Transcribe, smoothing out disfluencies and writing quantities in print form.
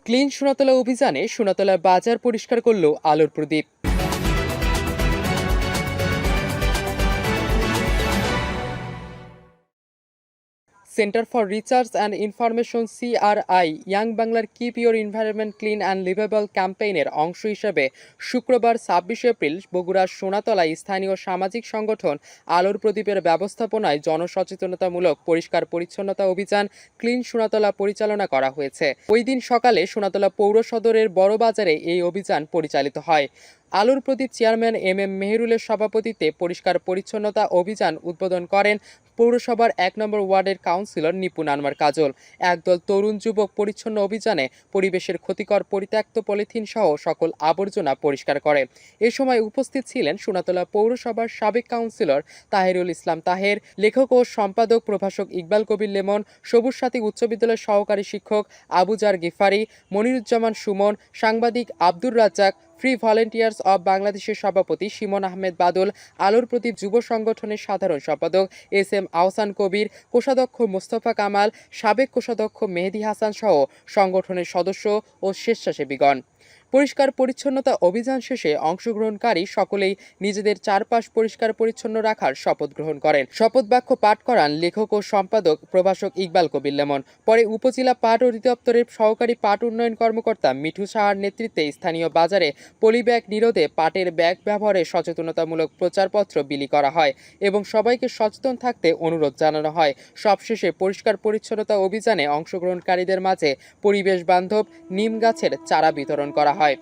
Clean Sonatala অভিযানে সোনাতলার বাজার পরিষ্কার করল আলোর প্রদীপ। Centre for research and information CRI young বাংলার keep your environment clean and liveable ক্যাম্পেইনের অংশ হিসেবে শুক্রবার ২৬ এপ্রিল বগুড়ার সোনাতলায় স্থানীয় সামাজিক সংগঠন আলোর প্রদীপের ব্যবস্থাপনায় জনসচেতনতামূলক পরিষ্কার পরিচ্ছন্নতা অভিযান ক্লিন সোনাতলা পরিচালনা করা হয়েছে। ওই দিন সকালে সোনাতলা পৌর সদরের বড় বাজারে এই অভিযান পরিচালিত হয়। আলোর প্রদীপ চেয়ারম্যান এম মেহেরুলের সভাপতিত্বে পরিষ্কার পরিচ্ছন্নতা অভিযান উদ্বোধন করেন পৌরসভার ১ নম্বর ওয়ার্ডের কাউন্সিলর নিপুণ আনোয়ার কাজল। একদল তরুণ যুবক পরিচ্ছন্ন অভিযানে পরিবেশের ক্ষতিকর পরিত্যক্ত পলিথিন সহ সকল আবর্জনা পরিষ্কার করে। এ সময় উপস্থিত ছিলেন সোনাতলা পৌরসভার সাবেক কাউন্সিলর তাহেরুল ইসলাম তাহের, লেখক ও সম্পাদক প্রভাষক ইকবাল কবির লেমন, সবুজ সাথী উচ্চ বিদ্যালয়ের সহকারী শিক্ষক আবুজার গিফারি, মনিরুজ্জামান সুমন, সাংবাদিক Abdur Razzak, free volunteers of বাংলাদেশের সভাপতি শিমন আহমেদ বাদল, আলোর প্রদীপ যুব সংগঠনের সাধারণ সম্পাদক এস এম আহসান কবির, কোষাধ্যক্ষ মোস্তফা কামাল, সাবেক কোষাধ্যক্ষ মেহেদি হাসান সহ সংগঠনের সদস্য ও স্বেচ্ছাসেবীগণ। পরিষ্কার পরিচ্ছন্নতা অভিযান শেষে অংশগ্রহণকারী সকলেই নিজেদের চারপাশ পরিষ্কার পরিচ্ছন্ন রাখার শপথ গ্রহণ করেন। শপথ বাক্য পাঠ করান লেখক ও সম্পাদক প্রভাষক ইকবাল কবির লেমন। পরে উপজেলা পাট অধিদপ্তরের সহকারী পাট উন্নয়ন কর্মকর্তা মিঠু সাহার নেতৃত্বে স্থানীয় বাজারে পলিব্যাগ নিরোধে পাটের ব্যাগ ব্যবহারে সচেতনতামূলক প্রচারপত্র বিলি করা হয় এবং সবাইকে সচেতন থাকতে অনুরোধ জানানো হয়। সবশেষে পরিষ্কার পরিচ্ছন্নতা অভিযানে অংশগ্রহণকারীদের মাঝে পরিবেশ বান্ধব নিম গাছের চারা বিতরণ করা হয়।